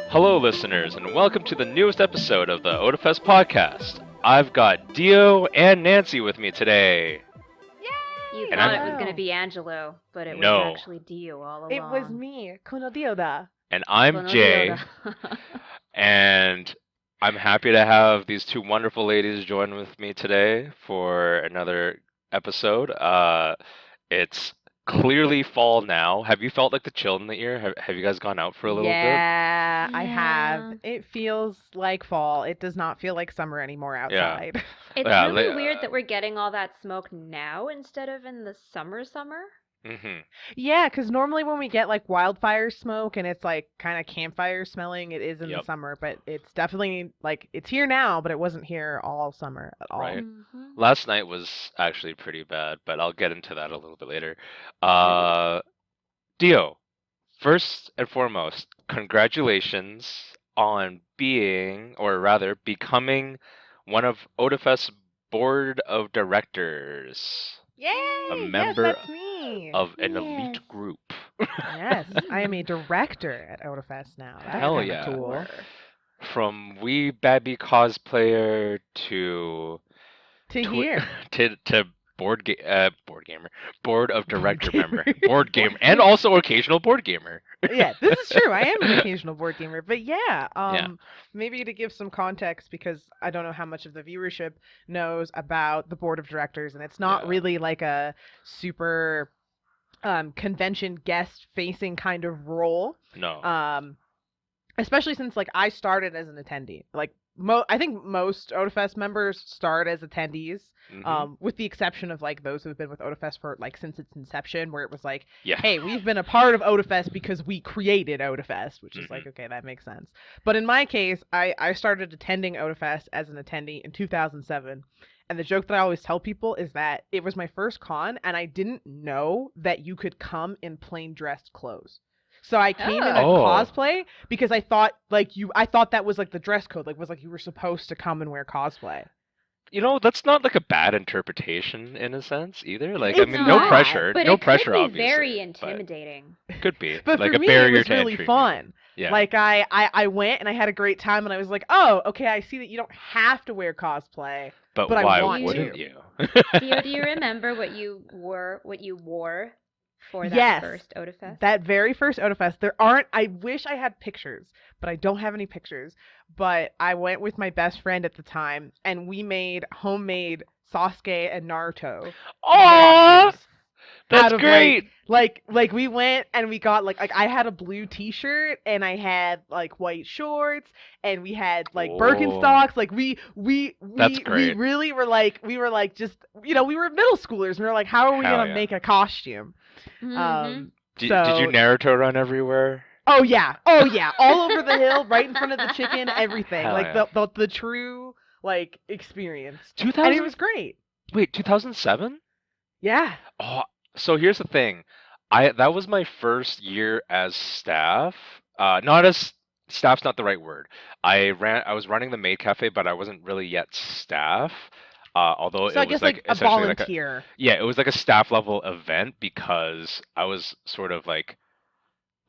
Hello, listeners, and welcome to the newest episode of the Otafest podcast. I've got Dio and Nancy with me today. You And thought I'm it was going to Wow. be Angelo, but it was No, actually Dio all It was along. me, Kono Dioda. and I'm Kono Dioda. Jay, and I'm happy to have these two wonderful ladies join with me today for another episode. It's clearly fall now. Have you felt like the chill in the air? Have you guys gone out for a little bit? Yeah, I have. Yeah. It feels like fall. It does not feel like summer anymore Yeah, outside. It's yeah. really weird that we're getting all that smoke now instead of in the summer. Hmm. Yeah, because normally when we get like wildfire smoke and it's like kind of campfire smelling, it is in the Yep. summer, but it's definitely like it's here now, but it wasn't here all summer at all. Right. Mm-hmm. Last night was actually pretty bad, but I'll get into that a little bit later. Rude. Uh, Dio, first and foremost, congratulations on being, or rather, becoming one of Otafest's board of directors, a Yay! Yes, member that's me. of an Yes. elite group. Yes, I am a director at Otafest now. That's Hell kind of yeah. cool. From wee babby cosplayer to To twi- hear. to board gamer, board of Board director gamer. member, board gamer, and also occasional board gamer. Yeah, this is true. I am an occasional board gamer, but yeah, Yeah. maybe to give some context because I don't know how much of the viewership knows about the board of directors, and it's not Yeah. really like a super convention guest facing kind of role. No. Especially since like I started as an attendee. Like I think most Otafest members start as attendees. Mhm. With the exception of like those who have been with Otafest for like since its inception, where it was like, Yeah. hey, we've been a part of Otafest because we created Otafest, which is like, Mhm. okay, that makes sense. But in my case, I started attending Otafest as an attendee in 2007. And the joke that I always tell people is that it was my first con, and I didn't know that you could come in plain dressed clothes. So I came in a Oh. cosplay because I thought I thought that was like the dress code, like was like you were supposed to come and wear cosplay. You know, that's not like a bad interpretation in a sense either. Like, I It's mean, no not, pressure, But no it pressure, could be obviously. very but intimidating. could be But like for a me, it barrier was to really entry, fun. maybe. Yeah. Like I went and I had a great time, and I was like, oh, okay, I see that you don't have to wear cosplay, but but I why want wouldn't to. you? Theo, do you remember what you wore for that Yes, first Otafest? that very first Otafest. There aren't. I wish I had pictures, but I don't have any pictures. But I went with my best friend at the time, and we made homemade Sasuke and Naruto Oh, costumes. that's Out of great. like we went and we got like I had a blue t-shirt and I had like white shorts and we had like Oh, Birkenstocks. Like we that's we great. really were like just we were middle schoolers. We were like, how are we Hell gonna yeah. make a costume? Mm-hmm. Did you So Naruto run everywhere? oh yeah, all over the hill, right in front of the chicken, everything. Hell Like yeah. the true like experience. And it 2000? was great. Wait, 2007? Yeah. Oh, so here's the thing. That was my first year as staff. Not as staff's not the right word. I was running the maid cafe, but I wasn't really yet staff. Although So it I was guess like like a essentially like a volunteer. yeah, it was like a staff level event because I was sort of like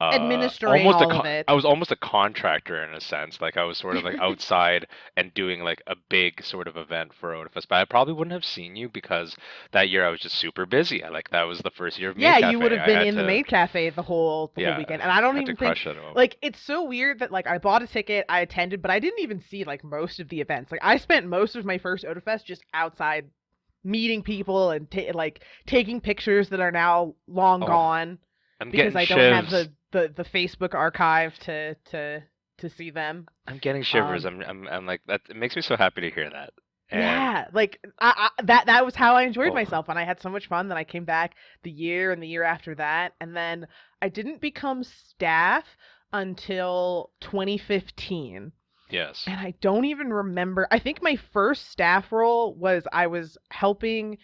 Administering almost all of I it. was almost a contractor in a sense. Like I was sort of like outside and doing like a big sort of event for Odafest. But I probably wouldn't have seen you because that year I was just super busy. Like that was the first year of Maid Yeah, you would Cafe. have I been had in the to maid cafe the whole yeah, weekend. And I don't had to even think crush it out. like it's so weird that like I bought a ticket, I attended, but I didn't even see like most of the events. Like I spent most of my first Odafest just outside meeting people and like taking pictures that are now long Oh, gone I'm because getting I don't have shivs. the Facebook archive to see them. I'm getting shivers. Um I'm like that. It makes me so happy to hear that. And Yeah, like that was how I enjoyed oh, myself, and I had so much fun that I came back the year and the year after that, and then I didn't become staff until 2015, yes, and I don't even remember. I think my first staff role was I was helping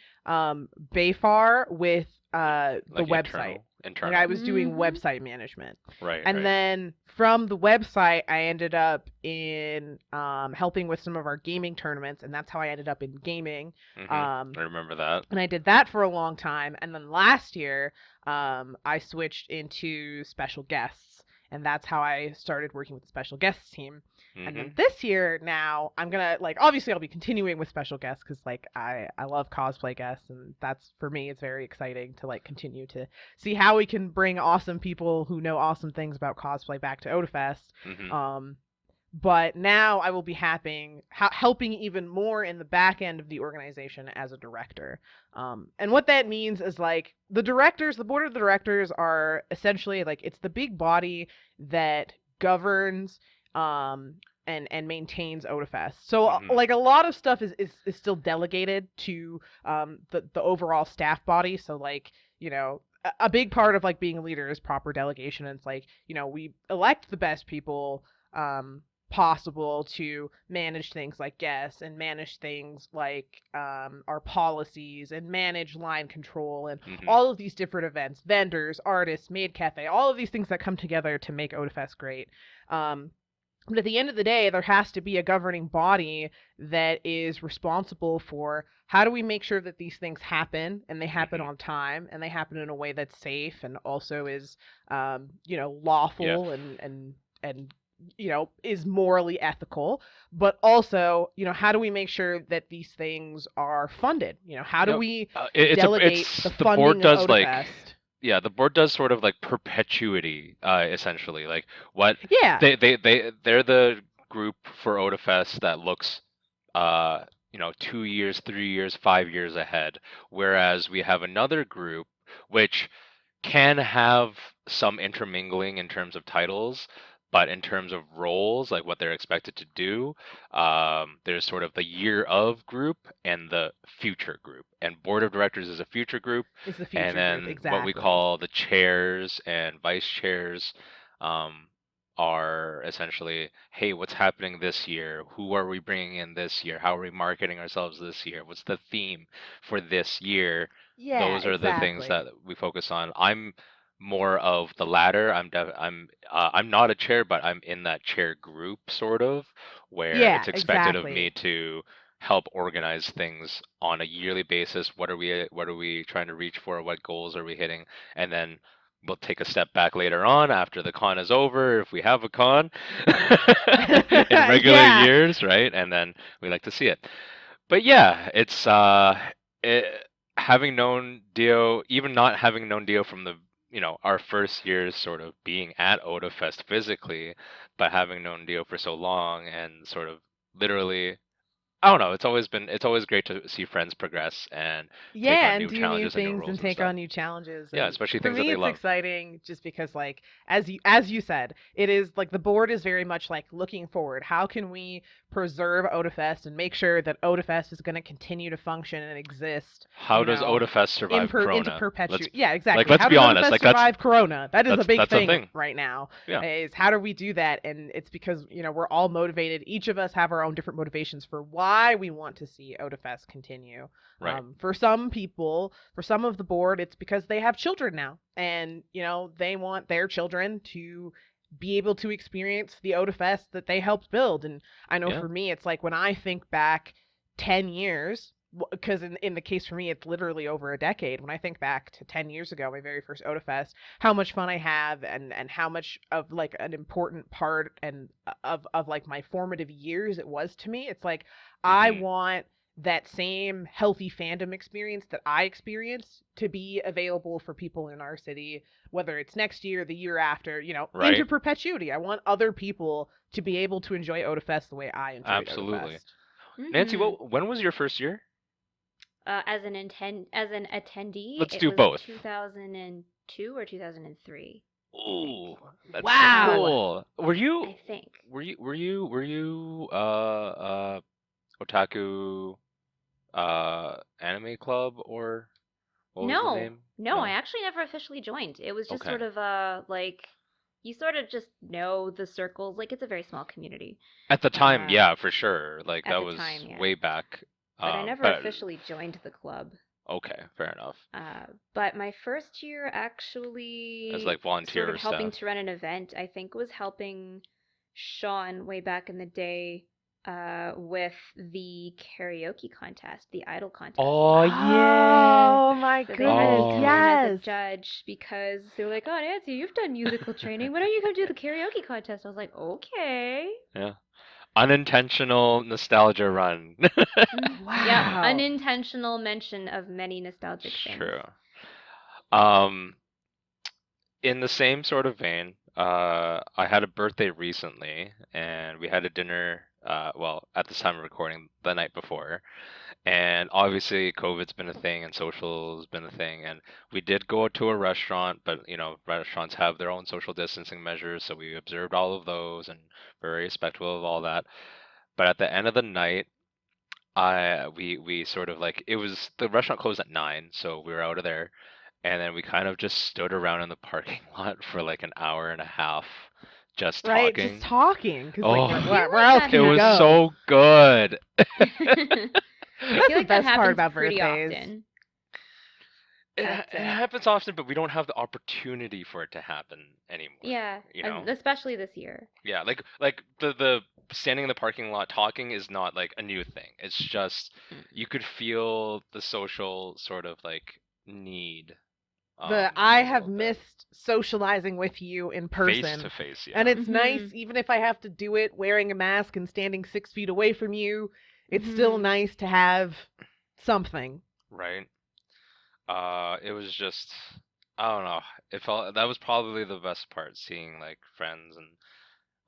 Bayfar with the like website. Like internal. I was doing Mm-hmm. website management. Right, And right. then from the website, I ended up in helping with some of our gaming tournaments, and that's how I ended up in gaming. Mhm. Um, I remember that. and I did that for a long time. And then last year, I switched into special guests, and that's how I started working with the special guests team. And then Mhm. this year now I'm gonna like obviously I'll be continuing with special guests because like I love cosplay guests, and that's for me it's very exciting to like continue to see how we can bring awesome people who know awesome things about cosplay back to Otafest. Mhm. Um, but now I will be helping even more in the back end of the organization as a director. And what that means is like the board of the directors are essentially like it's the big body that governs um, and maintains Otafest. So Mhm. like a lot of stuff is still delegated to the overall staff body. So like a big part of like being a leader is proper delegation. And it's like we elect the best people possible to manage things like guests and manage things like our policies and manage line control and Mhm. all of these different events, vendors, artists, maid cafe, all of these things that come together to make Otafest great. Um, but at the end of the day, there has to be a governing body that is responsible for how do we make sure that these things happen and they happen Mhm. on time and they happen in a way that's safe and also is, Yeah. lawful and is morally ethical, but also, how do we make sure that these things are funded? How do No, we delegate it's the the board funding of does like Otafest? yeah, the board does sort of like perpetuity, essentially. Like what Yeah, they're the group for Otafest that looks, 2 years, 3 years, 5 years ahead. Whereas we have another group which can have some intermingling in terms of titles, but in terms of roles, like what they're expected to do, there's sort of the year of group and the future group. And board of directors is a future group, is the and future group then what we exactly. call the chairs and vice chairs um, are essentially, hey, what's happening this year? Who are we bringing in this year? How are we marketing ourselves this year? What's the theme for this year? Yeah, Those are the things exactly. that we focus on. I'm more of the latter. I'm not a chair, but I'm in that chair group sort of where Yeah, it's expected of me exactly. to help organize things on a yearly basis. What are we trying to reach for? What goals are we hitting? And then we'll take a step back later on after the con is over, if we have a con in regular Yeah. years, right? And then we like to see it. But yeah, it, having known Dio, even not having known Dio from our first years sort of being at Otafest physically, but having known Dio for so long and sort of literally, I don't know, it's always great to see friends progress and take Yeah, on and new do new challenges and new things and roles and take stuff. on new challenges. Yeah, And especially for things that me they it's love. exciting just because like as you said, it is like the board is very much like looking forward. How can we preserve Otafest and make sure that Otafest is going to continue to function and exist, How does Otafest survive into Corona? perpetuity. Yeah, exactly. Let's How be does honest. Otafest Like that's survive Corona? That is a that's big that's a thing thing. right now. Yeah. Is how do we do that? And it's because, we're all motivated. Each of us have our own different motivations for why we want to see Otafest continue. Right. For some people, for some of the board, it's because they have children now, and they want their children to be able to experience the Otafest that they helped build. And I know Yeah. for me, it's like when I think back 10 years, because in the case for me, it's literally over a decade. When I think back to 10 years ago, my very first Otafest, how much fun I have, and how much of like an important part and of like my formative years it was to me. It's like I Mhm. want that same healthy fandom experience that I experienced to be available for people in our city, whether it's next year, the year after, into Right. perpetuity. I want other people to be able to enjoy Otafest the way I enjoyed Absolutely. Otafest. Nancy, Mm-hmm. when was your first year? As an attendee, Let's it do was both. 2002 or 2003, I think. Ooh, that's so Wow. cool. Were you I think. were you were you were you otaku anime club, or what was the No, name? no, I No? actually never officially joined. It was just Okay. sort of like you sort of just know the circles. Like it's a very small community. At the time, Uh, yeah, for sure. Like at that the time, was yeah. way back. But I never But officially joined the club. okay, fair enough. But my first year As actually like sort volunteer of or helping stuff. to run an event, I think was helping Sean way back in the day with the karaoke contest, the Idol contest. Oh yeah. Oh my So they had me goodness, come in as a yes. judge because they were like, "Oh, Nancy, you've done musical training. Why don't you come do the karaoke contest?" I was like, "Okay." Yeah. Unintentional nostalgia run. Yep, Wow. unintentional mention of many nostalgic things. True. Um, in the same sort of vein, I had a birthday recently, and we had a dinner. Well, at the time of recording, the night before, and obviously COVID's been a thing, and social's been a thing, and we did go to a restaurant, but restaurants have their own social distancing measures, so we observed all of those and very respectful of all that. But at the end of the night, I we sort of like it was the restaurant closed at 9, so we were out of there, and then we kind of just stood around in the parking lot for like an hour and a half, just Right? Just talking. talking. Because, like, Oh, I feel where like else that it can you was happens. go? so good. I That's feel the like that best part happens about pretty birthdays. often. It, At it happens often, but we don't have the opportunity for it to happen anymore, yeah, you know? especially this year. Yeah, like the standing in the parking lot talking is not like a new thing. It's just you Mm. could feel the social sort of like need I a have little bit. missed socializing with you in Face person. to face, And yeah. it's nice, Mhm. even if I have to do it wearing a mask and standing 6 feet away from you, it's still Mhm. nice to have something. Right? It was just I don't know. It felt that was probably the best part, seeing like friends and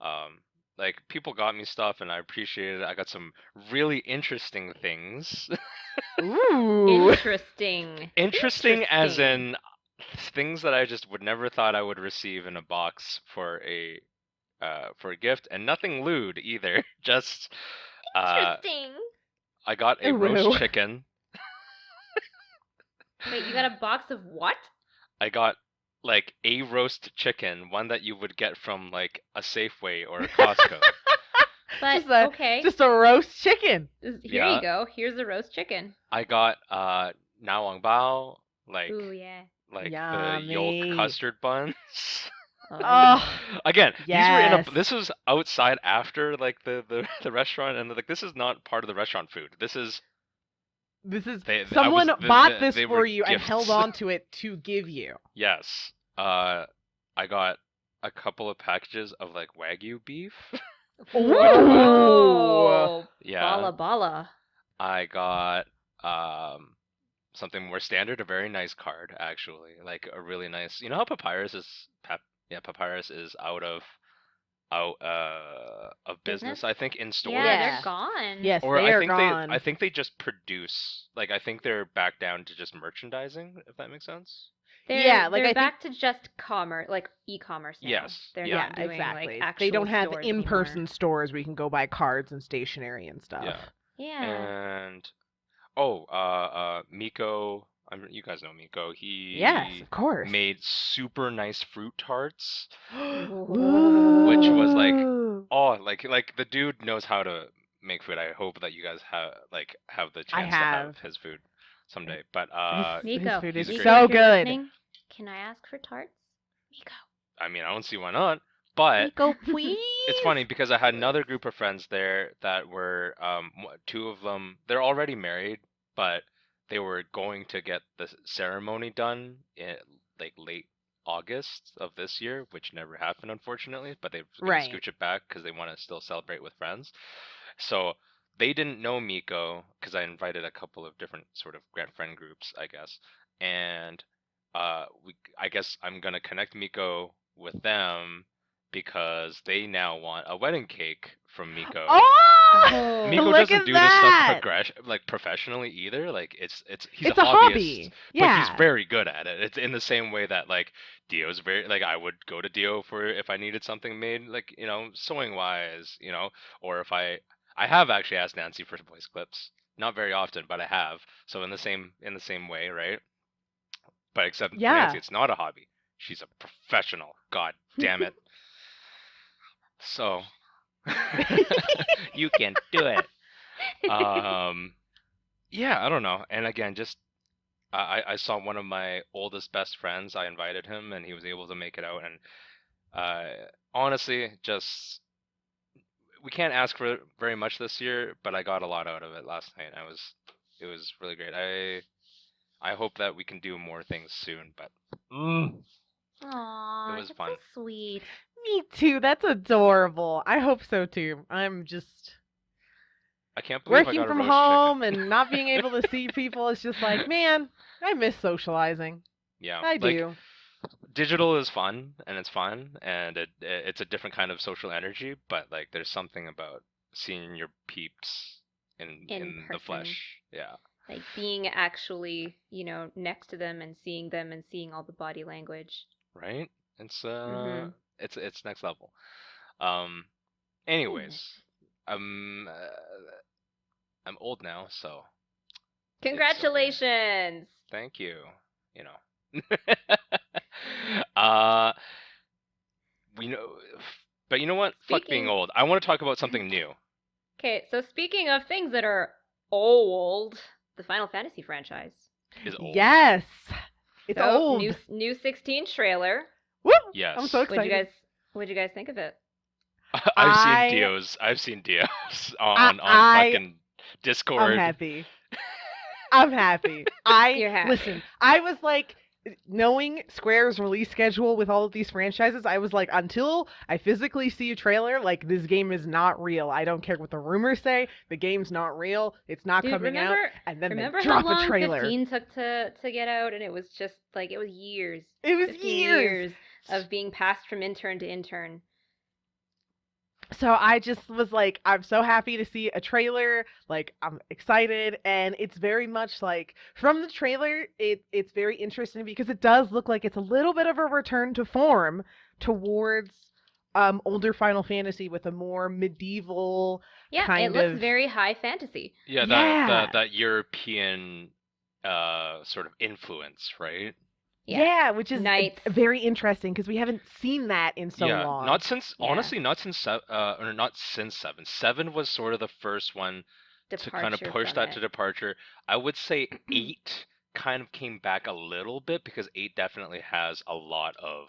um like people got me stuff and I appreciated it. I got some really interesting things. Ooh. Interesting. Interesting as Interesting. in things that I just would never thought I would receive in a box for a gift, and nothing lewd either. Just uh Interesting. I got a roast Ooh. chicken. Wait, you got a box of what? I got like a roast chicken, one that you would get from like a Safeway or a Costco. But just a okay, just a roast chicken. here you Yeah, go. Here's a roast chicken. I got nawang bao, Ooh yeah. like the yolk Yummy. custard buns. Oh Oh, yeah. Again, these were in a yes. this was outside after like the restaurant, and like this is not part of the restaurant food. This is This is they I someone was bought this they were for you and held gifts. on to it to give you. Yes. I got a couple of packages of like Wagyu beef. Ooh. Whoa. Yeah. Bala bala. I got um something more standard, a very nice card actually. Like a really nice. You know how Papyrus is out of Business? business, I think, in Yeah, stores. they're Yeah. gone. Yes, Or they I are think I gone. think they just produce, like I think they're back down to just merchandising, if that makes sense. Yeah, like They're I think back to just commerce, like e-commerce now. Yes, They're yeah, yeah, not doing like exactly. They actual don't have stores anymore. in-person stores where you can go buy cards and stationery and stuff. yeah. Yeah. And oh, Miko, you guys know Miko. Yes, He of course. made super nice fruit tarts, which was like, Ooh. oh, like the dude knows how to make food. I hope that you guys have the I chance to have have. his food someday. But His Miko, food he's is a great Miko, so if guy. you're good. listening, can I ask for tarts? Miko. I mean, I don't see why not. But Miko, it's please. funny because I had another group of friends there that were two of them, they're already married, but they were going to get the ceremony done in like late August of this year, which never happened unfortunately, but they're going to Right. scooch it back because they want to still celebrate with friends. So they didn't know Miko because I invited a couple of different sort of friend groups, I guess. And I guess I'm gonna connect Miko with them because they now want a wedding cake from Miko. Oh, Oh. Miko look doesn't at do this stuff that. like professionally either. Like it's he's a It's a hobbyist, hobby. but he's Yeah. very good at it. It's in the same way that like Dio's very like I would go to Dio for if I needed something made like sewing wise, or if I have actually asked Nancy for voice clips. Not very often, but I have. So in the same way, right? But except for Nancy, Yeah. it's not a hobby. She's a professional. God damn it. So you can do it. Um, yeah, I don't know. And again, just I saw one of my oldest best friends. I invited him, and he was able to make it out. And honestly, just we can't ask for very much this year, but I got a lot out of it last night. It was really great. I hope that we can do more things soon, but it Aw, was that's so fun. sweet. Me too. That's adorable. I hope so too. I'm just I can't believe I working got a from roast chicken. home and not being able to see people. It's just like, man, I miss socializing. Yeah, I like do. digital is fun and it's fun and it's a different kind of social energy, but like there's something about seeing your peeps In in the person. flesh. Yeah. Like being actually, next to them and seeing all the body language. Right? It's Mm-hmm. it's next level. Um anyways, Anyways. I'm I'm old now, so it's okay. Congratulations! Thank you. You know. uh we know but you know what? Fuck being Speaking. old. I want to talk about something new. Okay, so speaking of things that are old, the Final Fantasy franchise. Is old. Yes. It's So old. new 16 trailer. Woo! I'm so Yes. excited. What'd you guys think of it? I I've seen Dios I on I fucking I'm Discord. happy. I'm happy. I You're happy. listen. I was like, knowing Square's release schedule with all of these franchises, I was like, until I physically see a trailer, like this game is not real. I don't care what the rumors say. The game's not real. It's not Dude, coming out. And then they remember how drop a long trailer. 15 took to get out, and it was just like it was years. It was 15 years. years of being passed from intern to intern. So I just was like, I'm so happy to see a trailer. Like, I'm excited, and it's very much like from the trailer, it's very interesting because it does look like it's a little bit of a return to form towards older Final Fantasy with a more medieval Yeah, it kind looks of. very high fantasy. Yeah, Yeah. that European sort of influence, right? Yeah, which is Knights, very interesting because we haven't seen that in so Yeah, long. not since yeah, honestly not since or not since 7. 7 was sort of the first one to kind of departure push from that it. to departure. I would say 8 kind of came back a little bit because 8 definitely has a lot of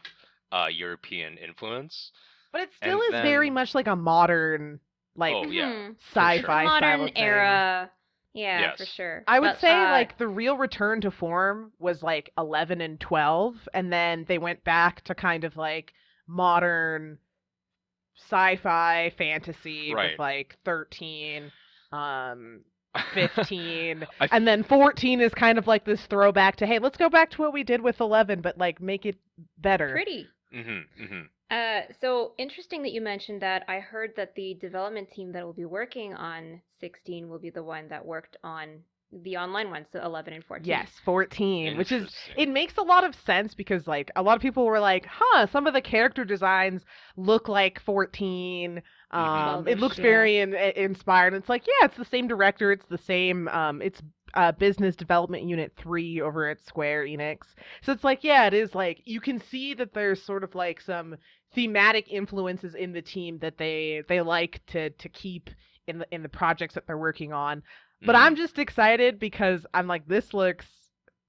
European influence. But it still And is very then much like a modern, like, oh yeah, Mm-hmm. for sure. sci-fi style Modern of thing. era. Yeah, for Yes. sure. I would But say like the real return to form was like 11 and 12, and then they went back to kind of like modern sci-fi fantasy with Right. like 13, 15, I and then 14 is kind of like this throwback to, hey, let's go back to what we did with 11, but like make it better. pretty. mm-hmm. So interesting that you mentioned that. I heard that the development team that will be working on 16 will be the one that worked on the online ones, so 11 and 14. Yes, 14, which is, Interesting. it makes a lot of sense because like a lot of people were like, huh, some of the character designs look like 14. Mhm. It looks 12-ish, yeah. very inspired. It's like, yeah, it's the same director, it's the same it's business development unit 3 over at Square Enix. So it's like, yeah, it is like you can see that there's sort of like some thematic influences in the team that they like to keep in the projects that they're working on. But I'm Mhm. just excited because I'm like, this looks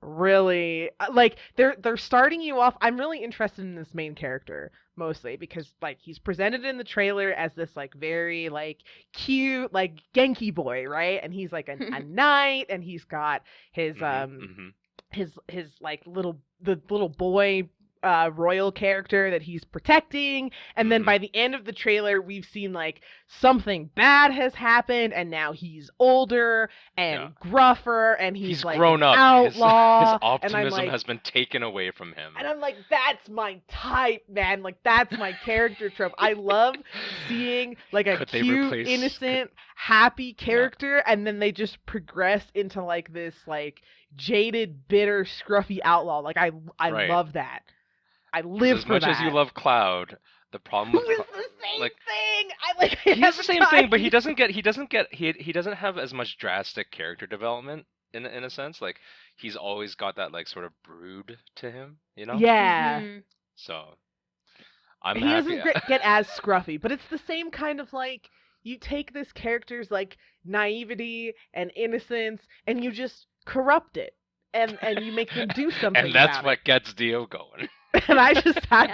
really like they're starting you off. I'm really interested in this main character mostly because like he's presented in the trailer as this like very like cute like Genki boy, right? And he's like a knight, and he's got his Mhm. his like the little boy royal character that he's protecting, and then Mhm. by the end of the trailer we've seen like something bad has happened, and now he's older Yeah. and gruffer, and he's He's like an grown up. His outlaw, optimism has been taken away from him. and I'm like, that's my type, man. Like, that's my character trope. I love seeing like a Could they cute, replace? innocent, happy Yeah. character, and then they just progress into like this like jaded, bitter, scruffy outlaw. Like, I Right. love that. I 'Cause live as for much as you that. love Cloud, the problem Who with is the same like thing? I like. he has the same thing, but he time. doesn't have as much drastic character development in a sense. Like he's always got that like sort of brood to him, you know? Yeah. Mhm. So I'm He happy. doesn't get as scruffy, but it's the same kind of like you take this character's like naivety and innocence and you just corrupt it, and you make them do And something that's about it. what gets Dio going. And I Yep.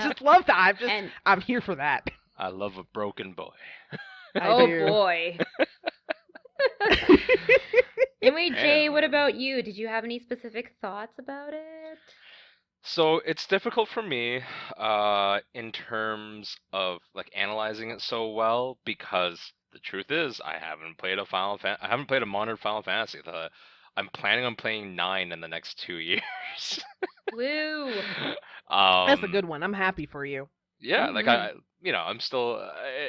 just love that. And I'm here for that. I love a broken boy. I Oh do. boy. Anyway, Jay, what Man. about you? Did you have any specific thoughts about it? So it's difficult for me, in terms of like analyzing it so well because the truth is I haven't played a modern Final Fantasy. I'm planning on playing 9 in the next 2 years. Woo. That's a Um, good one. I'm happy for you. yeah, like Mm-hmm. I'm still.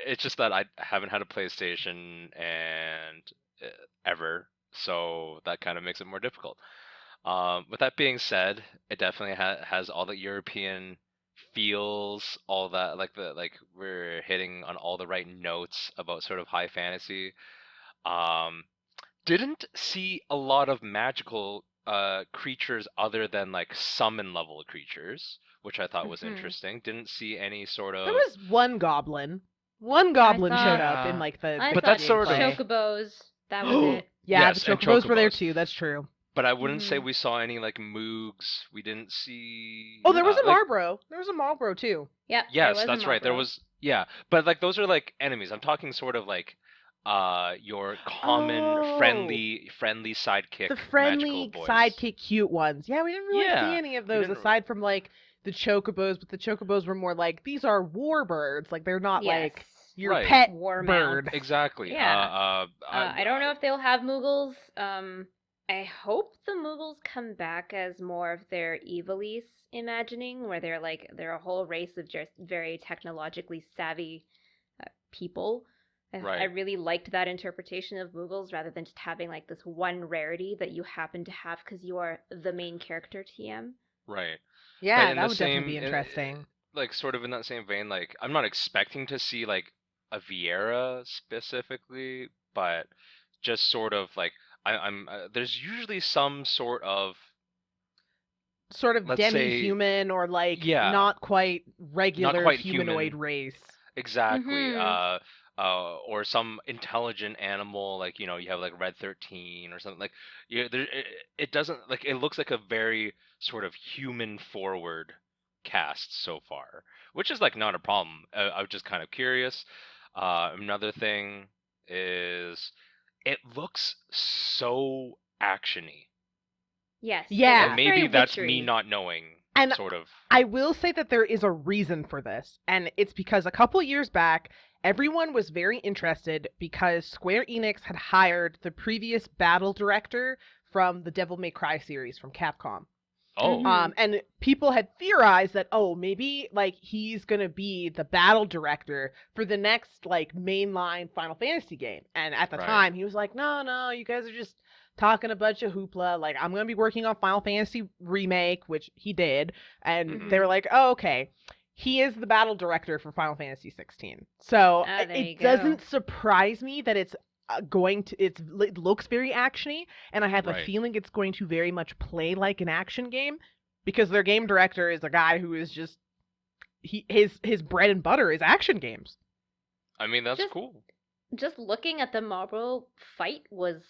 It's just that I haven't had a PlayStation and uh, ever, so that kind of makes it more difficult. With that being said, it definitely has all the European feels, all that like we're hitting on all the right notes about sort of high fantasy. Um, didn't see a lot of magical creatures other than like summon level creatures, which I thought was Mm-hmm. interesting. Didn't see any sort There of was one goblin. One I goblin showed saw up in yeah, like I the but saw that's sort of gameplay. chocobos. That was it. Yeah, the yes, and chocobos were there chocobos. too. That's true. But I wouldn't say Mm-hmm. we saw any like moogs. We didn't see Oh, there was a like Marbro. There was a Marlboro too. Yep, there yes, was a that's right. There Marlboro. was yeah, but like those are like enemies. I'm talking sort of like your common Oh, friendly sidekick the magical friendly boys. sidekick cute ones. Yeah, we didn't really see Yeah, any of we those didn't aside from like the chocobos, but the chocobos were more like these are warbirds. Like they're not Yes. like your right. pet War mounts. bird. Exactly. Yeah. I I don't know if they'll have Moogles. I hope the Moogles come back as more of their Evilise imagining, where they're a whole race of just very technologically savvy people. I right, really liked that interpretation of Moogles rather than just having like this one rarity that you happen to have because you are the main character TM. right. But Yeah, in that the would definitely be same interesting. like sort of in that same vein, like I'm not expecting to see like a Vieira specifically, but just sort of like I'm there's usually some sort of Sort of let's say demi-human or like yeah, not quite not regular quite humanoid human. race. Exactly. Mm-hmm. Or some intelligent animal, like you have like Red 13 or something. Like, it doesn't like it looks like a very sort of human forward cast so far, which is like not a problem. I was just kind of curious. Another thing is it looks so actiony, Yes, it and Yeah, looks very maybe that's me witchery. not knowing and sort of. I will say that there is a reason for this, and it's because a couple years back, everyone was very interested because Square Enix had hired the previous battle director from the Devil May Cry series from Capcom. Oh, And people had theorized that, oh, maybe like he's gonna be the battle director for the next like mainline Final Fantasy game. And at the right. time, he was like, no, no, you guys are just talking a bunch of hoopla. Like, I'm gonna be working on Final Fantasy remake, which he did. And Mm-hmm. they were Mm-hmm. like, oh, okay. He is the battle director for Final Fantasy 16. So Ah, there you it go. doesn't surprise me that it's it looks very actiony, and I have a Right. feeling it's going to very much play like an action game because their game director is a guy who is just his bread and butter is action games. I mean, that's Just cool. looking at the Marlboro fight was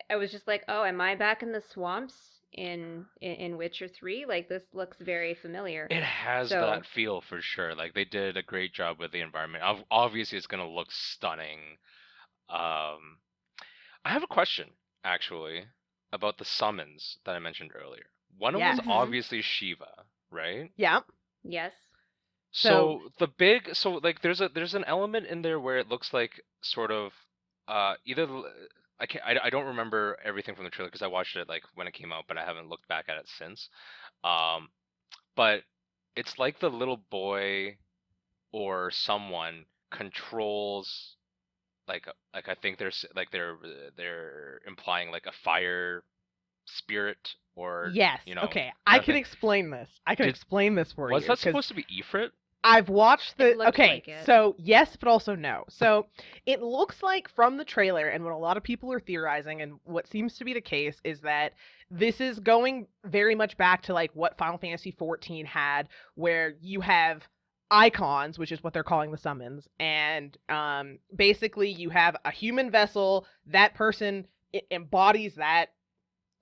I was just like, "Oh, am I back in the swamps in Witcher 3? Like this looks very familiar." It has So, that feel for sure. Like they did a great job with the environment. Obviously, it's gonna look stunning. Um, I have a question actually about the summons that I mentioned earlier. One of them was Yes. mhm. obviously Shiva, right? Yeah. Yes. So So like there's an element in there where it looks like sort of either I can't I don't remember everything from the trailer because I watched it like when it came out, but I haven't looked back at it since. Um, but it's like the little boy or someone controls like I think there's like they're implying like a fire spirit or yes. Okay. I kind of can thing. explain this. I can Did explain this for Was you that because supposed to be Ifrit? I've watched It the. looked Okay, like it. so yes, but also no. So it looks like from the trailer, and what a lot of people are theorizing, and what seems to be the case, is that this is going very much back to like what Final Fantasy XIV had, where you have icons, which is what they're calling the summons, and basically you have a human vessel. That person embodies that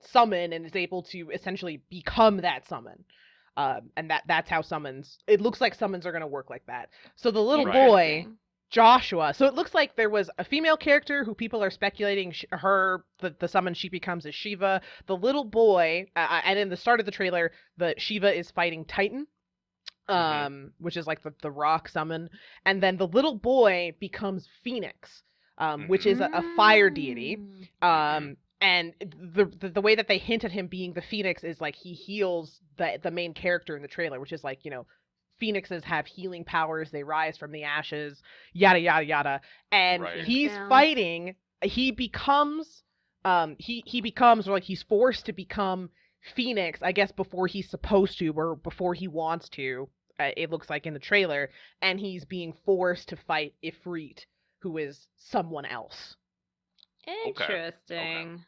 summon and is able to essentially become that summon. And that's how summons. It looks like summons are gonna work like that. So the little Right. boy Interesting. Joshua. So it looks like there was a female character who people are speculating the summon she becomes is Shiva. The little boy, and in the start of the trailer, the Shiva is fighting Titan, Hmm. which is like the rock summon, and then the little boy becomes Phoenix, which Hmm. is a fire deity. Mm. Hmm. And the way that they hint at him being the Phoenix is like he heals the main character in the trailer, which is like, Phoenixes have healing powers, they rise from the ashes, yada yada yada. And Right. Makes he's sense. fighting, he becomes he becomes, or like he's forced to become Phoenix, I guess, before he's supposed to or before he wants to. It looks like in the trailer, and he's being forced to fight Ifrit, who is someone else. Okay. Okay. Interesting.